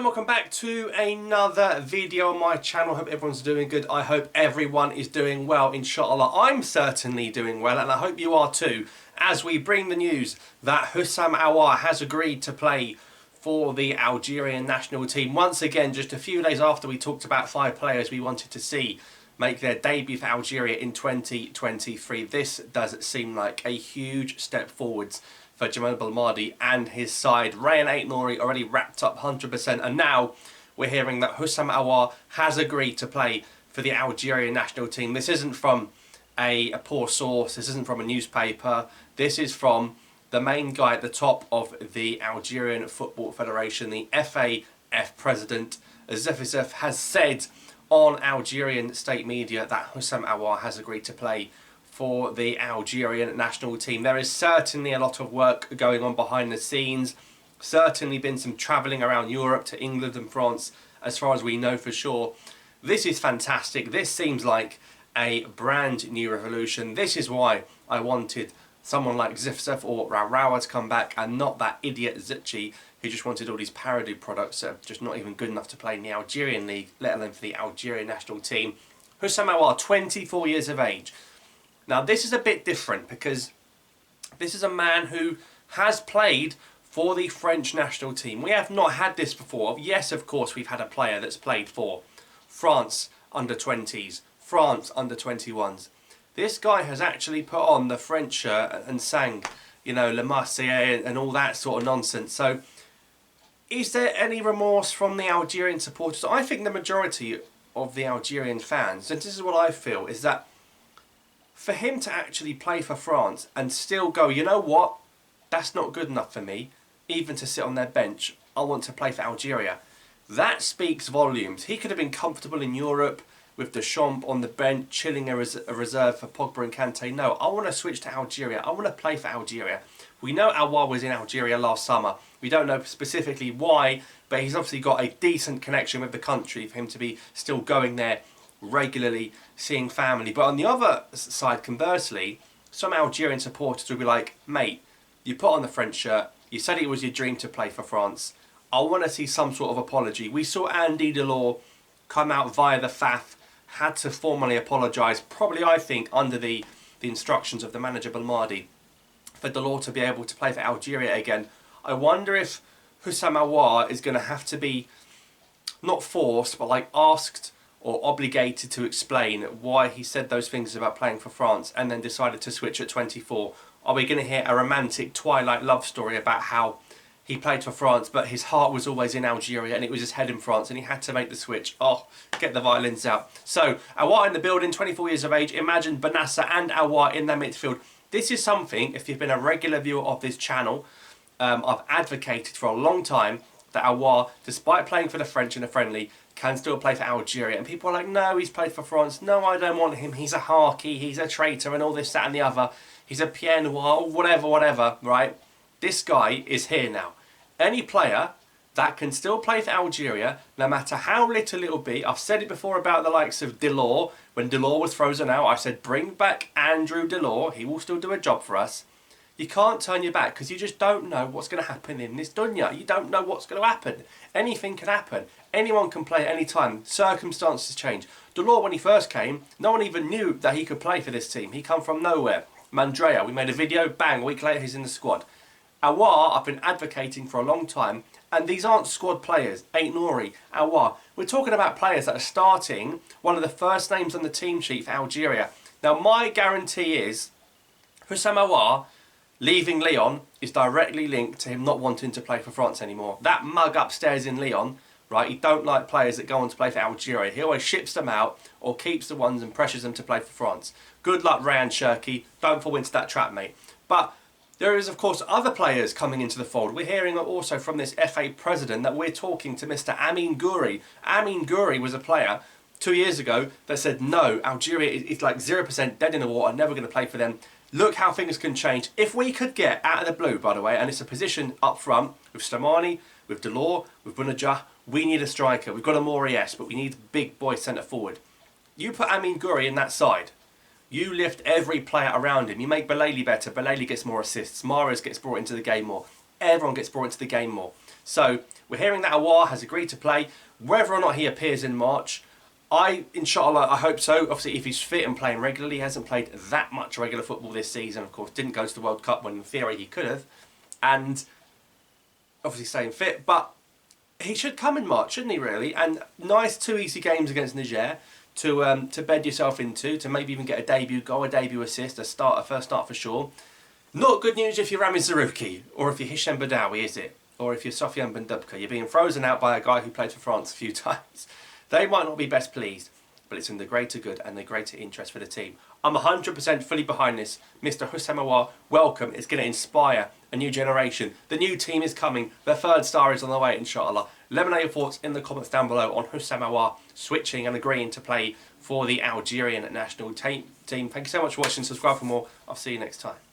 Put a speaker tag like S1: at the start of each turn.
S1: welcome back to another video on my channel. Hope everyone's doing good. I hope everyone is doing well, inshallah. I'm certainly doing well, and I hope you are too, as we bring the news that Houssem Aouar has agreed to play for the Algerian national team. Once again, just a few days after we talked about 5 players we wanted to see make their debut for Algeria in 2023. This does seem like a huge step forwards for Jamal Belmadi and his side. Rayan Aït-Nouri already wrapped up 100%, and now we're hearing that Houssem Aouar has agreed to play for the Algerian national team. This isn't from a poor source, this isn't from a newspaper, this is from the main guy at the top of the Algerian Football Federation, the FAF president. Zef has said on Algerian state media that Houssem Aouar has agreed to play for the Algerian national team. There is certainly a lot of work going on behind the scenes. Certainly been some travelling around Europe to England and France, as far as we know for sure. This is fantastic. This seems like a brand new revolution. This is why I wanted someone like Zif or Rawa to come back, and not that idiot Zichi who just wanted all these parody products that are just not even good enough to play in the Algerian league, let alone for the Algerian national team. Houssem Aouar, 24 years of age. Now this is a bit different because this is a man who has played for the French national team. We have not had this before. Yes, of course, we've had a player that's played for France under-20s, France under-21s. This guy has actually put on the French shirt and sang, you know, Le Marseillaise and all that sort of nonsense. So is there any remorse from the Algerian supporters? I think the majority of the Algerian fans, and this is what I feel, is that for him to actually play for France and still go, you know what, that's not good enough for me, even to sit on their bench, I want to play for Algeria. That speaks volumes. He could have been comfortable in Europe with Deschamps on the bench, chilling a reserve for Pogba and Kante. No, I want to switch to Algeria. I want to play for Algeria. We know Aouar was in Algeria last summer. We don't know specifically why, but he's obviously got a decent connection with the country for him to be still going there regularly, seeing family. But on the other side, conversely, some Algerian supporters will be like, mate, you put on the French shirt, you said it was your dream to play for France, I want to see some sort of apology. We saw Andy Delors come out via the FAF, had to formally apologise, probably I think under the instructions of the manager Belmadi, for Delors to be able to play for Algeria again. I wonder if Houssem Aouar is going to have to be, not forced, but like asked or obligated to explain why he said those things about playing for France and then decided to switch at 24. Are we going to hear a romantic Twilight love story about how he played for France but his heart was always in Algeria and it was his head in France and he had to make the switch? Oh, get the violins out. So, Aouar in the building, 24 years of age. Imagine Benassa and Aouar in their midfield. This is something, if you've been a regular viewer of this channel, I've advocated for a long time that Aouar, despite playing for the French in a friendly, can still play for Algeria. And people are like, no, he's played for France. No, I don't want him. He's a harky, he's a traitor and all this, that and the other. He's a Pierre Noir, whatever, right? This guy is here now. Any player that can still play for Algeria, no matter how little it'll be. I've said it before about the likes of Delors. When Delors was frozen out, I said, bring back Andrew Delors. He will still do a job for us. You can't turn your back because you just don't know what's going to happen in this dunya. You don't know what's going to happen. Anything can happen. Anyone can play at any time. Circumstances change. Delors, when he first came, no one even knew that he could play for this team. He come from nowhere. Mandrea, we made a video, bang, a week later he's in the squad. Aouar, I've been advocating for a long time, and these aren't squad players. Aït-Nouri, Aouar. We're talking about players that are starting, one of the first names on the team sheet for Algeria. Now, my guarantee is Houssem Aouar leaving Lyon is directly linked to him not wanting to play for France anymore. That mug upstairs in Lyon, right, he don't like players that go on to play for Algeria. He always ships them out or keeps the ones and pressures them to play for France. Good luck, Rayan Cherki. Don't fall into that trap, mate. But there is, of course, other players coming into the fold. We're hearing also from this FA president that we're talking to Mr. Ammi Gouiri. Ammi Gouiri was a player 2 years ago that said, no, Algeria is like 0% dead in the water, never going to play for them. Look how things can change. If we could get out of the blue, by the way, and it's a position up front with Slimani, with Delors, with Bounedjah, we need a striker. We've got a Moriès, but we need a big boy centre forward. You put Ammi Gouiri in that side. You lift every player around him. You make Belali better. Belali gets more assists. Mahrez gets brought into the game more. Everyone gets brought into the game more. So we're hearing that Aouar has agreed to play. Whether or not he appears in March, inshallah, I hope so. Obviously, if he's fit and playing regularly, he hasn't played that much regular football this season. Of course, didn't go to the World Cup when in theory he could have. And obviously staying fit, but he should come in March, shouldn't he, really? And nice 2 easy games against Niger to bed yourself into, to maybe even get a debut goal, a debut assist, a first start for sure. Not good news if you're Rami Zarouki, or if you're Houssem Badawi, is it? Or if you're Sofiane Ben Dubka. You're being frozen out by a guy who played for France a few times. They might not be best pleased, but it's in the greater good and the greater interest for the team. I'm 100% fully behind this. Mr. Houssem Aouar, welcome. It's going to inspire a new generation. The new team is coming. The third star is on the way, inshallah. Let me know your thoughts in the comments down below on Houssem Aouar switching and agreeing to play for the Algerian national team. Thank you so much for watching. Subscribe for more. I'll see you next time.